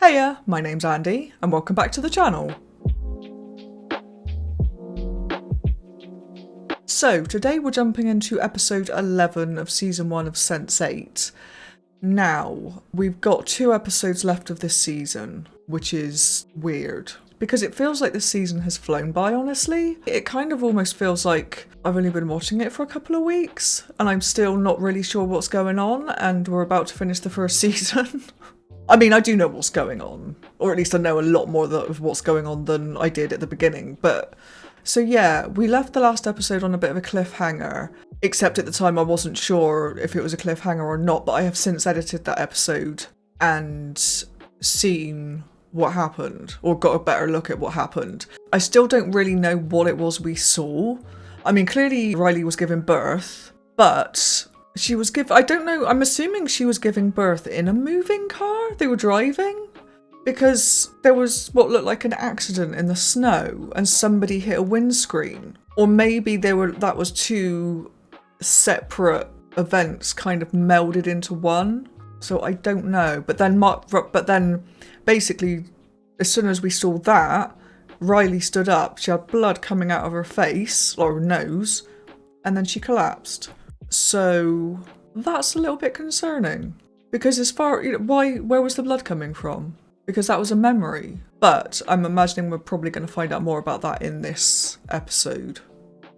Heya, my name's Andy, and welcome back to the channel. So, today we're jumping into episode 11 of season 1 of Sense8. Now, we've got 2 episodes left of this season, which is weird. Because it feels like this season has flown by, honestly. It kind of almost feels like I've only been watching it for a couple of weeks, and I'm still not really sure what's going on, and we're about to finish the first season. I mean, I do know what's going on, or at least I know a lot more of what's going on than I did at the beginning, but... So yeah, we left the last episode on a bit of a cliffhanger, except at the time I wasn't sure if it was a cliffhanger or not, but I have since edited that episode and seen what happened, or got a better look at what happened. I still don't really know what it was we saw. I mean, clearly Riley was giving birth, but... She was I don't know, I'm assuming she was giving birth in a moving car they were driving? Because there was what looked like an accident in the snow and somebody hit a windscreen. Or maybe that was 2 separate events kind of melded into one. So I don't know. But then basically, as soon as we saw that, Riley stood up, she had blood coming out of her face, or her nose, and then she collapsed. So that's a little bit concerning, because where was the blood coming from? Because that was a memory. But I'm imagining we're probably going to find out more about that in this episode,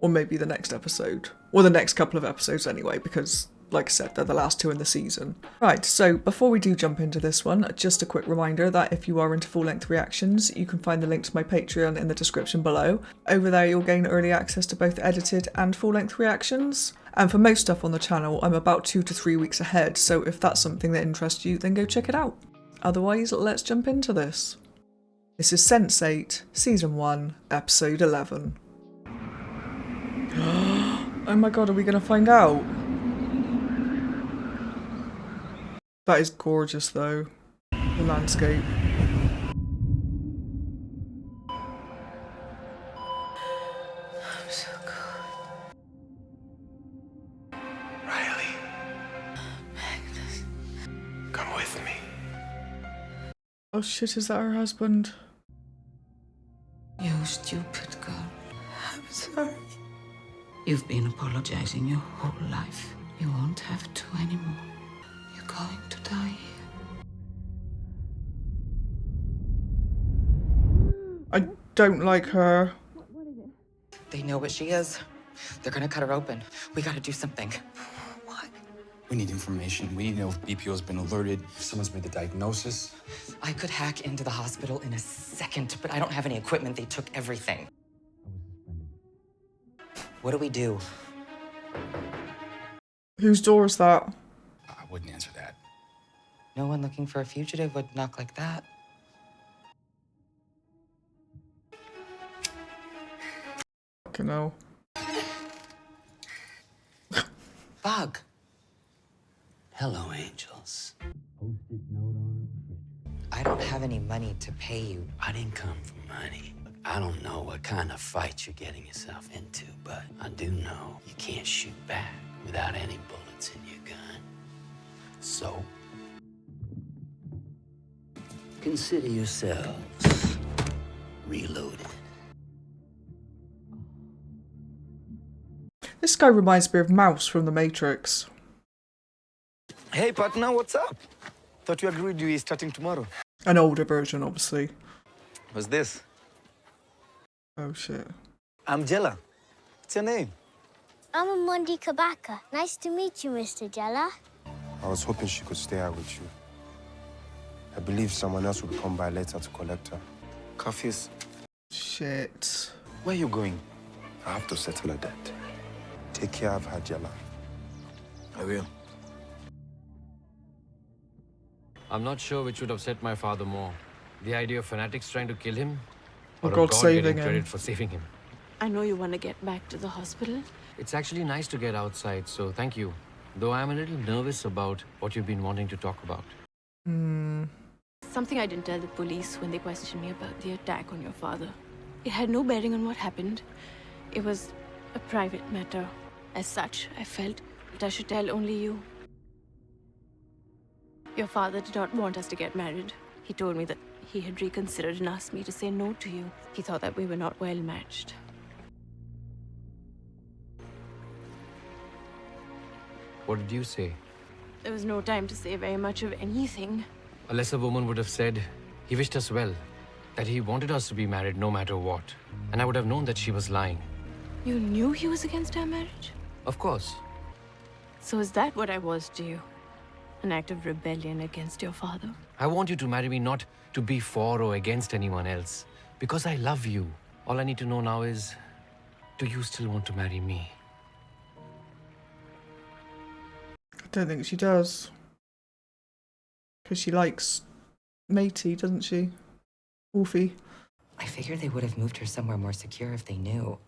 or maybe the next episode, or the next couple of episodes anyway, because like I said, they're the last 2 in the season. Right, so before we do jump into this one, just a quick reminder that if you are into full-length reactions, you can find the link to my Patreon in the description below. Over there you'll gain early access to both edited and full-length reactions. And for most stuff on the channel, I'm about 2 to 3 weeks ahead, so if that's something that interests you, then go check it out. Otherwise, let's jump into this. This is Sense8, Season 1, Episode 11. Oh my god, are we gonna find out? That is gorgeous though, the landscape. I'm so cold. Riley, Magnus. come with me. Oh shit, is that her husband? You stupid girl. I'm sorry. You've been apologizing your whole life. You won't have to anymore. You're going to die here. I don't like her. They know what she is. They're gonna cut her open. We gotta do something. What? We need information. We need to know if BPO's been alerted, if someone's made the diagnosis. I could hack into the hospital in a second, but I don't have any equipment. They took everything. What do we do? Whose door is that? I wouldn't answer that. No one looking for a fugitive would knock like that. Fucking hell. Bug. Hello, angels. I don't have any money to pay you. I didn't come for money. Look, I don't know what kind of fight you're getting yourself into, but I do know you can't shoot back without any bullets in your gun. So, consider yourselves reloaded. This guy reminds me of Mouse from The Matrix. Hey, partner, what's up? Thought you agreed we starting tomorrow. An older version, obviously. What's this? Oh shit. I'm Jella. What's your name? I'm Amundi Kabaka. Nice to meet you, Mr. Jella. I was hoping she could stay out with you. I believe someone else will come by later to collect her. Kafis. Shit. Where you going? I have to settle a debt. Take care of her, Jella. I will. I'm not sure which would upset my father more. The idea of fanatics trying to kill him, Or or God of God saving getting him. credit for saving him. I know you want to get back to the hospital. It's actually nice to get outside, so thank you. Though I'm a little nervous about what you've been wanting to talk about. Something I didn't tell the police when they questioned me about the attack on your father. It had no bearing on what happened. It was a private matter. As such, I felt that I should tell only you. Your father did not want us to get married. He told me that he had reconsidered and asked me to say no to you. He thought that we were not well matched. What did you say? There was no time to say very much of anything. A lesser woman would have said he wished us well, that he wanted us to be married no matter what. And I would have known that she was lying. You knew he was against our marriage? Of course. So is that what I was to you? An act of rebellion against your father? I want you to marry me not to be for or against anyone else, because I love you. All I need to know now is, do you still want to marry me? I don't think she does. Because she likes Matey, doesn't she? Wolfie. I figured they would have moved her somewhere more secure if they knew,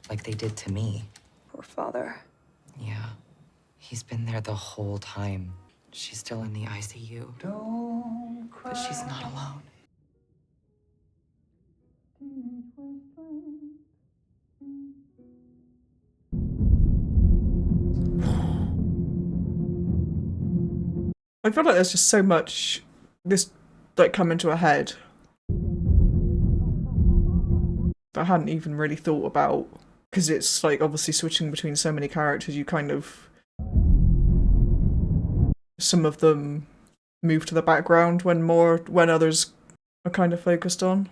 like they did to me. Poor father. Yeah, he's been there the whole time. She's still in the ICU. But she's not alone. I feel like there's just so much this like come into her head that I hadn't even really thought about, because it's like obviously switching between so many characters, you kind of, some of them move to the background when others are kind of focused on.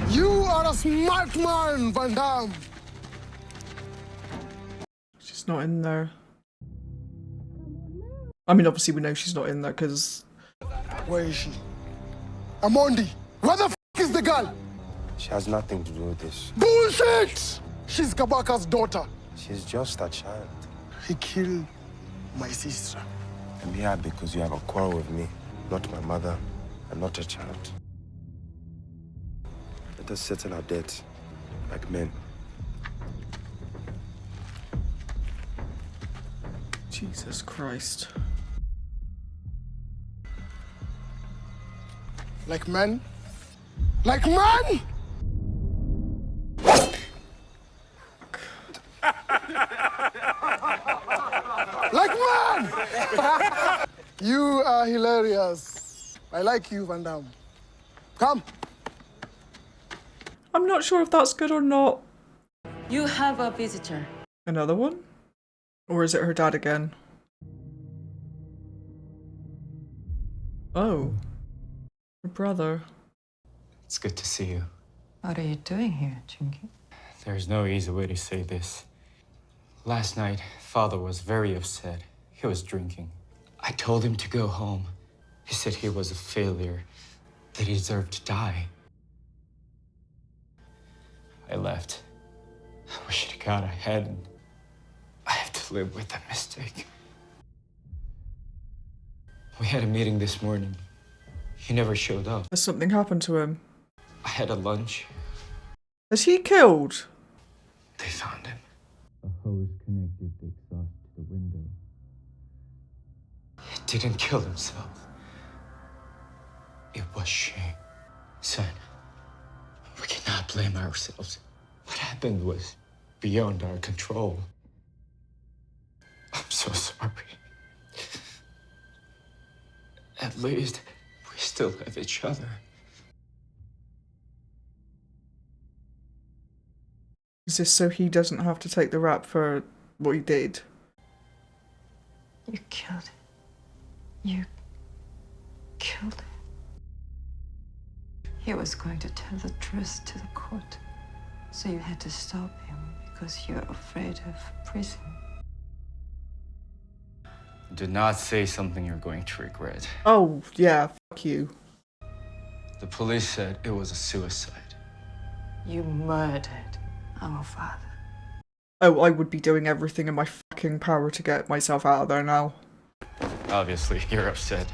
You are a smart man, Van Damme. She's not in there. I mean, obviously we know she's not in there because... Where is she? Amondi, where the f is the girl? She has nothing to do with this. Bullshit! She's Kabaka's daughter. She's just a child. He killed my sister. I'm here because you have a quarrel with me, not my mother, and not a child. Let us settle our debt like men. Jesus Christ. Like men? Like men? Like men! You are hilarious. I like you, Van Damme. Come. I'm not sure if that's good or not. You have a visitor. Another one? Or is it her dad again? Oh. Her brother. It's good to see you. What are you doing here, Chinky? There's no easy way to say this. Last night, Father was very upset. He was drinking. I told him to go home. He said he was a failure, that he deserved to die. I left. I wish to God I hadn't. I have to live with that mistake. We had a meeting this morning. He never showed up. Has something happened to him? I had a lunch. Is he killed? They found him. A hose connected the exhaust to the window. He didn't kill himself. It was Shane. Son, we cannot blame ourselves. What happened was beyond our control. I'm so sorry. At least we still have each other. Is this so he doesn't have to take the rap for what he did? You killed him. You killed him. He was going to tell the truth to the court. So you had to stop him because you're afraid of prison. Do not say something you're going to regret. Oh, yeah, fuck you. The police said it was a suicide. You murdered our father. Oh, I would be doing everything in my fucking power to get myself out of there now. Obviously, you're upset.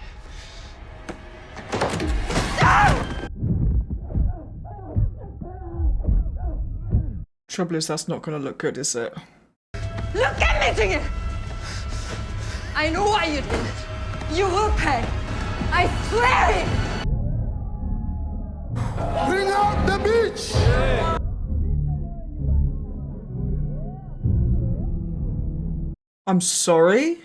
Trouble is, that's not gonna look good, is it? Look at me, Jiggy! I know why you did it. You will pay. I swear it! Bring out the beach! I'm sorry?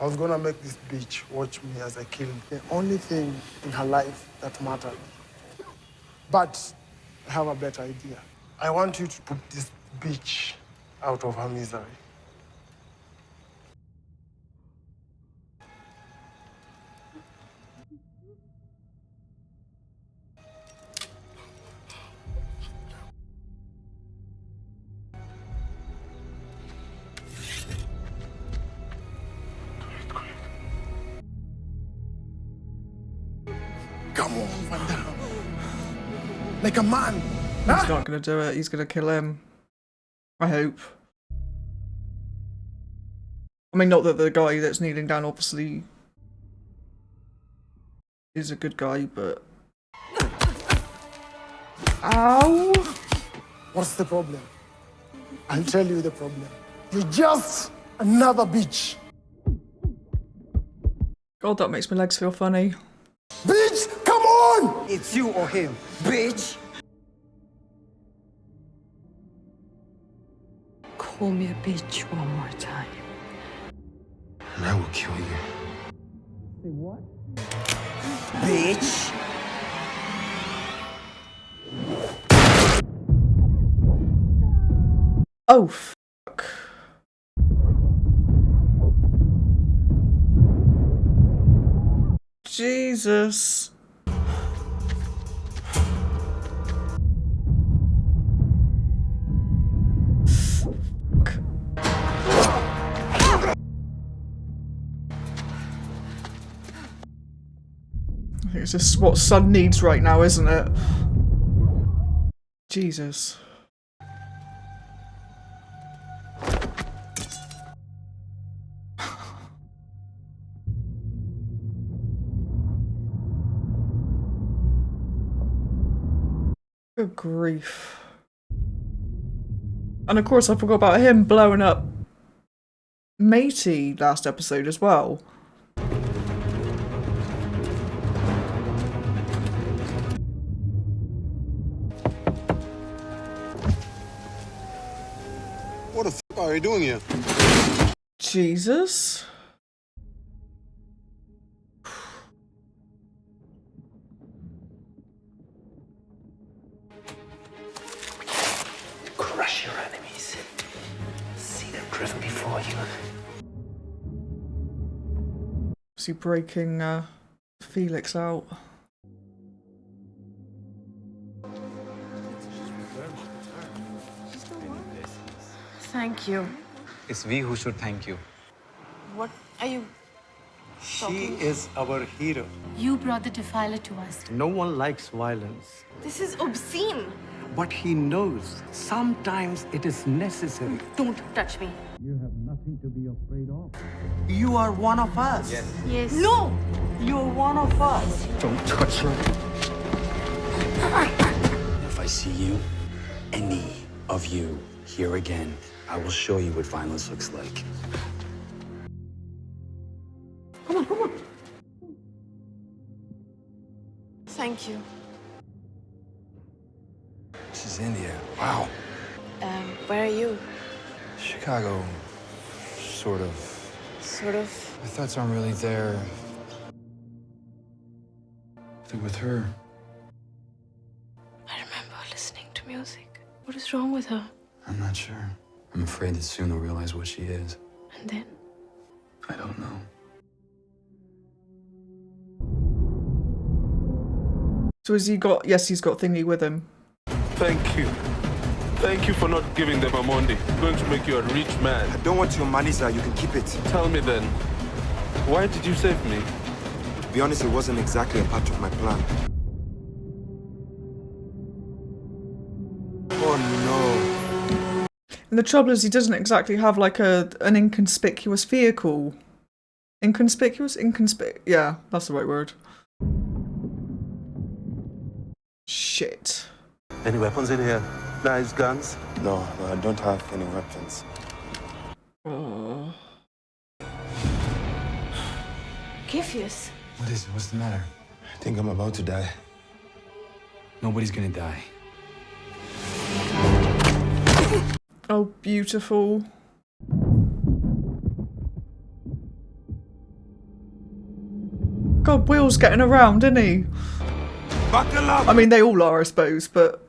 I was gonna make this bitch watch me as I killed the only thing in her life that mattered. But I have a better idea. I want you to put this bitch out of her misery. Come on, Van Damme. Like a man. He's not gonna do it. He's gonna kill him. I hope. I mean, not that the guy that's kneeling down obviously is a good guy, but... Ow! What's the problem? I'll tell you the problem. You're just another bitch. God, that makes my legs feel funny. Bitch, come on! It's you or him, bitch. Call me a bitch one more time. And I will kill you. Say what? Bitch. Oh, fuck. Jesus. Fuck. I think it's just what Son needs right now, isn't it? Jesus. Good grief. And of course I forgot about him blowing up Matey last episode as well. What the fuck are you doing here? Jesus. Crush your enemies. See them drift before you. Is he breaking Felix out? Thank you. It's we who should thank you. What are you She is our hero. You brought the defiler to us. No one likes violence. This is obscene. But he knows sometimes it is necessary. Don't touch me. You have nothing to be afraid of. You are one of us. Yes. Yes. No! You're one of us. Don't touch her. If I see you, any of you, here again, I will show you what violence looks like. Come on, come on. Thank you. This is India. Wow. Where are you? Chicago, sort of. Sort of. My thoughts aren't really there. They're with her. I remember listening to music. What is wrong with her? I'm not sure. I'm afraid that soon they'll realize what she is. And then? I don't know. So has he got... Yes, he's got Thingy with him. Thank you. Thank you for not giving them Amondi. It's going to make you a rich man. I don't want your money, sir. You can keep it. Tell me then, why did you save me? To be honest, it wasn't exactly a part of my plan. Oh, no. And the trouble is he doesn't exactly have like an inconspicuous vehicle. Inconspicuous? Yeah, that's the right word. Shit. Any weapons in here? Knives, guns? No, I don't have any weapons. Oh. Kiphius. What is it? What's the matter? I think I'm about to die. Nobody's gonna die. Oh, beautiful. God, Will's getting around, isn't he? Buckle up! I mean, they all are, I suppose, but...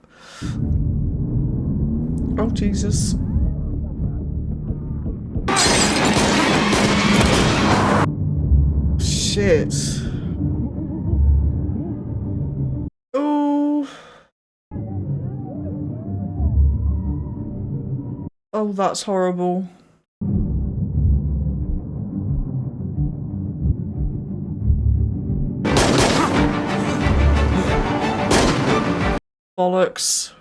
Oh, Jesus. Shit. Oh. Oh, that's horrible. Bollocks.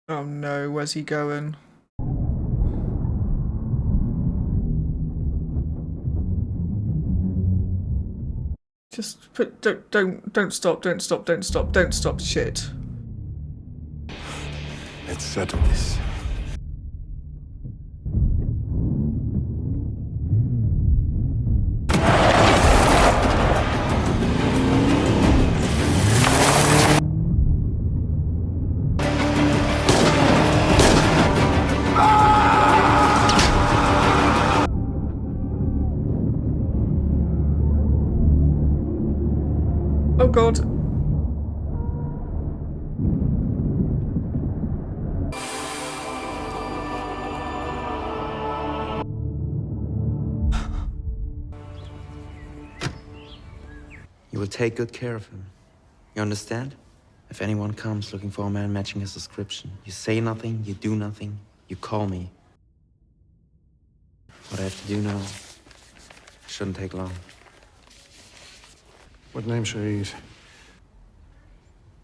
Oh no, where's he going? Just put, don't stop, don't stop, don't stop, don't stop, shit. Let's settle this. Oh god. You will take good care of him. You understand? If anyone comes looking for a man matching his description, you say nothing, you do nothing, you call me. What I have to do now shouldn't take long. What name should I use?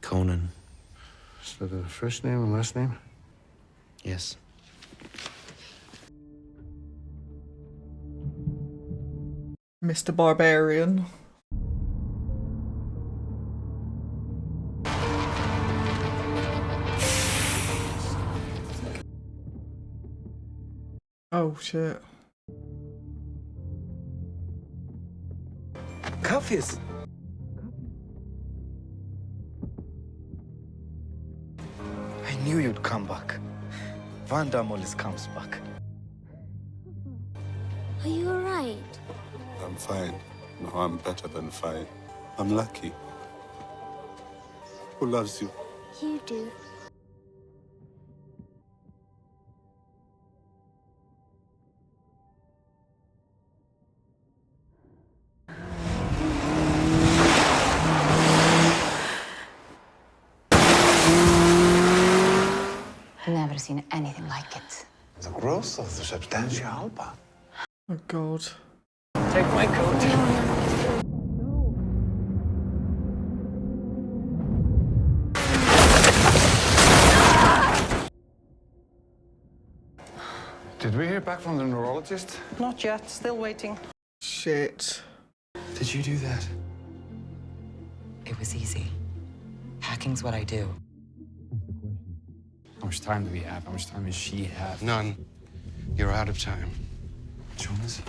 Conan. Is that the first name and last name? Yes. Mr. Barbarian. Oh shit. Kaffees. I knew you'd come back. Van Damme always comes back. Are you alright? I'm fine. No, I'm better than fine. I'm lucky. Who loves you? You do. Never seen anything like it. The growth of the substantia alba. Oh god. Take my coat. Did we hear back from the neurologist? Not yet. Still waiting. Shit. Did you do that? It was easy. Hacking's what I do. How much time do we have? How much time does she have? None. You're out of time. Jonas?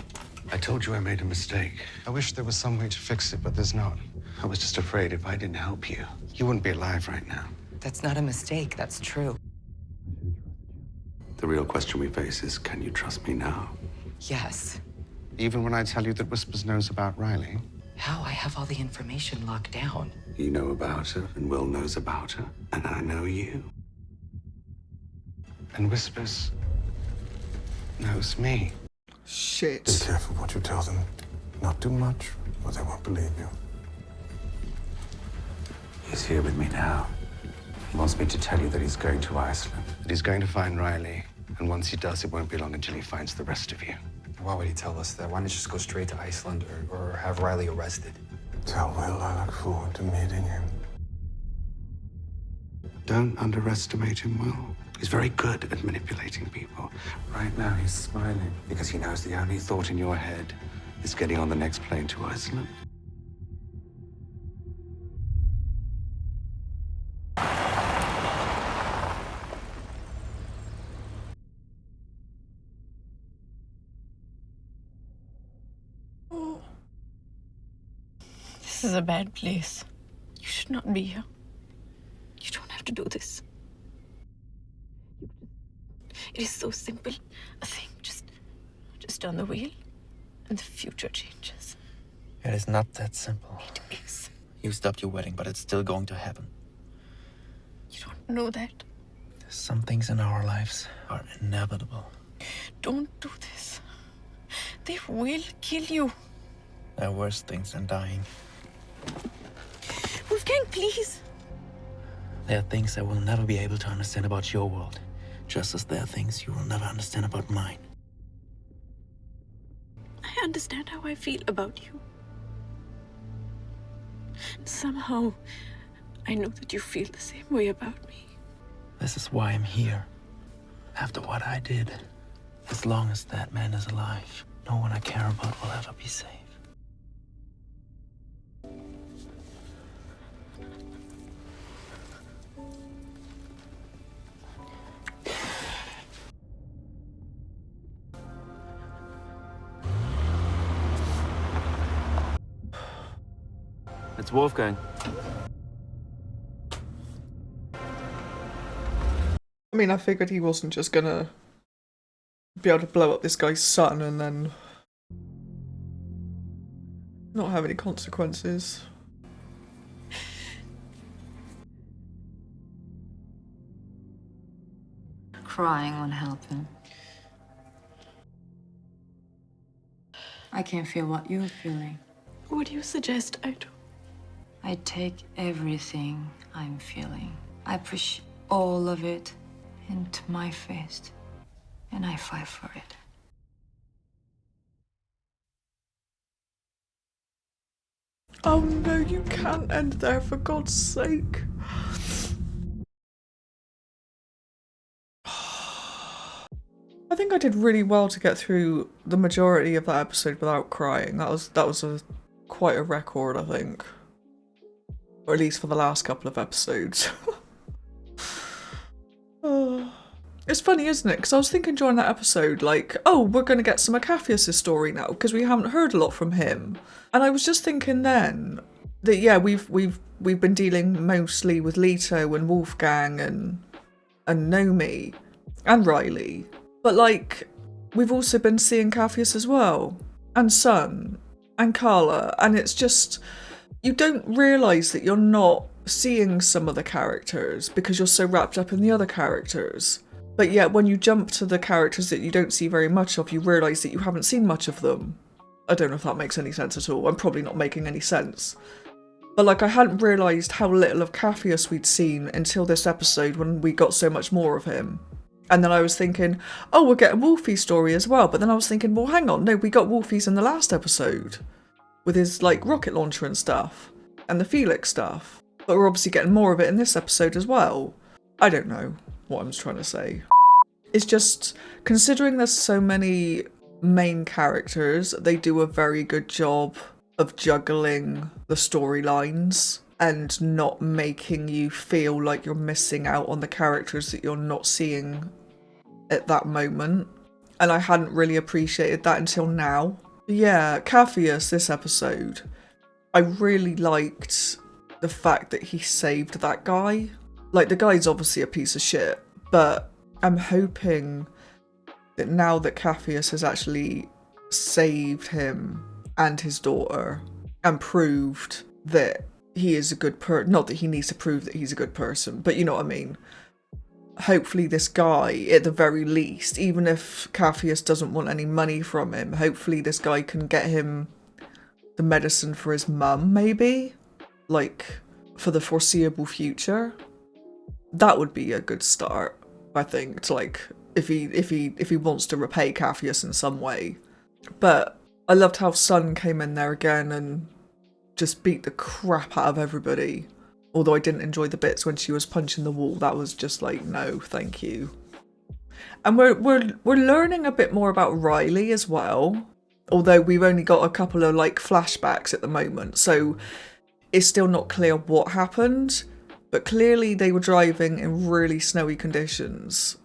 I told you I made a mistake. I wish there was some way to fix it, but there's not. I was just afraid if I didn't help you, you wouldn't be alive right now. That's not a mistake, that's true. The real question we face is, can you trust me now? Yes. Even when I tell you that Whispers knows about Riley? How? I have all the information locked down. You know about her, and Will knows about her, and I know you. And Whispers knows me. Shit. Be careful what you tell them. Not too much, or they won't believe you. He's here with me now. He wants me to tell you that he's going to Iceland. That he's going to find Riley, and once he does, it won't be long until he finds the rest of you. Why would he tell us that? Why not just go straight to Iceland or have Riley arrested? Tell Will I look forward to meeting him. Don't underestimate him, Will. He's very good at manipulating people. Right now, he's smiling because he knows the only thought in your head is getting on the next plane to Iceland. This is a bad place. You should not be here. You don't have to do this. It is so simple. A thing. Just turn the wheel and the future changes. It is not that simple. It is. You stopped your wedding, but it's still going to happen. You don't know that. Some things in our lives are inevitable. Don't do this. They will kill you. There are worse things than dying. Wolfgang, please. There are things I will never be able to understand about your world, just as there are things you will never understand about mine. I understand how I feel about you. Somehow, I know that you feel the same way about me. This is why I'm here. After what I did, as long as that man is alive, no one I care about will ever be safe. It's Wolfgang. I mean, I figured he wasn't just gonna be able to blow up this guy's son and then not have any consequences. Crying won't help him. I can feel what you're feeling. What do you suggest I do? I take everything I'm feeling. I push all of it into my fist, and I fight for it. Oh no, you can't end there, for God's sake. I think I did really well to get through the majority of that episode without crying. That was quite a record, I think. Or at least for the last couple of episodes. It's funny, isn't it? Because I was thinking during that episode, like, oh, we're going to get some of Capheus' story now, because we haven't heard a lot from him. And I was just thinking then that, yeah, we've been dealing mostly with Leto and Wolfgang and Nomi and Riley. But, like, we've also been seeing Capheus as well. And Sun. And Carla. And it's just, you don't realise that you're not seeing some of the characters because you're so wrapped up in the other characters. But yet when you jump to the characters that you don't see very much of, you realise that you haven't seen much of them. I don't know if that makes any sense at all. I'm probably not making any sense. But like, I hadn't realised how little of Capheus we'd seen until this episode when we got so much more of him. And then I was thinking, oh, we're getting Wolfie's story as well. But then I was thinking, well, hang on, no, we got Wolfie's in the last episode. With his, like, rocket launcher and stuff. And the Felix stuff. But we're obviously getting more of it in this episode as well. I don't know what I'm trying to say. It's just, considering there's so many main characters, they do a very good job of juggling the storylines and not making you feel like you're missing out on the characters that you're not seeing at that moment. And I hadn't really appreciated that until now. Yeah, Capheus, this episode, I really liked the fact that he saved that guy. Like, the guy's obviously a piece of shit, but I'm hoping that now that Capheus has actually saved him and his daughter and proved that he is a good person, not that he needs to prove that he's a good person, but you know what I mean. Hopefully this guy, at the very least, even if Capheus doesn't want any money from him, hopefully this guy can get him the medicine for his mum, maybe? Like, for the foreseeable future? That would be a good start, I think, to like, if he wants to repay Capheus in some way. But I loved how Sun came in there again and just beat the crap out of everybody. Although I didn't enjoy the bits when she was punching the wall. That was just like, no, thank you. And we're learning a bit more about Riley as well. Although we've only got a couple of like flashbacks at the moment, so it's still not clear what happened. But clearly they were driving in really snowy conditions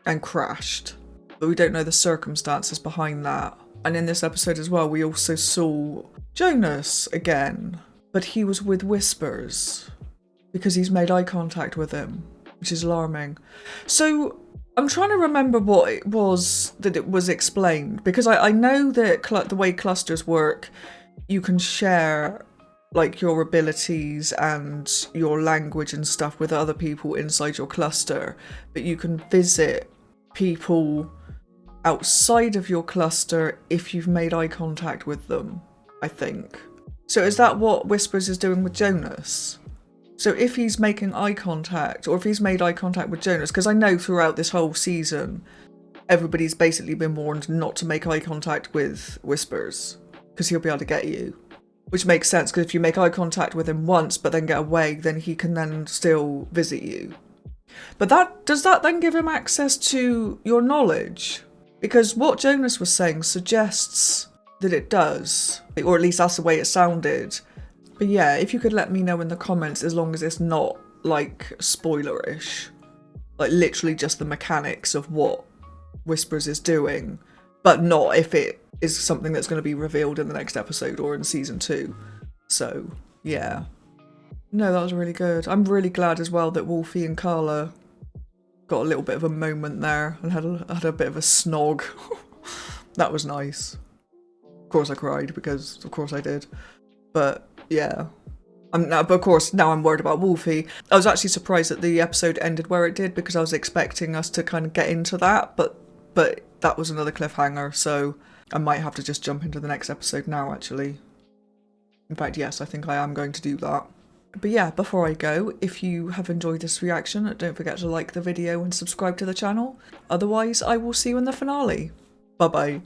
and crashed. But we don't know the circumstances behind that. And in this episode as well, we also saw Jonas again. but he was with Whispers because he's made eye contact with him, which is alarming. So I'm trying to remember what it was that it was explained, because I know that the way clusters work, you can share like your abilities and your language and stuff with other people inside your cluster, but you can visit people outside of your cluster if you've made eye contact with them, I think. So is that what Whispers is doing with Jonas? So if he's making eye contact, or if he's made eye contact with Jonas, because I know throughout this whole season, everybody's basically been warned not to make eye contact with Whispers, because he'll be able to get you. Which makes sense, because if you make eye contact with him once, but then get away, then he can then still visit you. But does that then give him access to your knowledge? Because what Jonas was saying suggests that it does, or at least that's the way it sounded. But yeah, if you could let me know in the comments, as long as it's not like spoilerish, like literally just the mechanics of what Whispers is doing, but not if it is something that's going to be revealed in the next episode or in season 2. So yeah, no, that was really good. I'm really glad as well that Wolfie and Carla got a little bit of a moment there and had a bit of a snog. That was nice. Of course I cried, because of course I did. But yeah. But of course now I'm worried about Wolfie. I was actually surprised that the episode ended where it did, because I was expecting us to kind of get into that, but that was another cliffhanger, so I might have to just jump into the next episode now, actually. In fact, yes, I think I am going to do that. But yeah, before I go, if you have enjoyed this reaction, don't forget to like the video and subscribe to the channel. Otherwise, I will see you in the finale. Bye bye.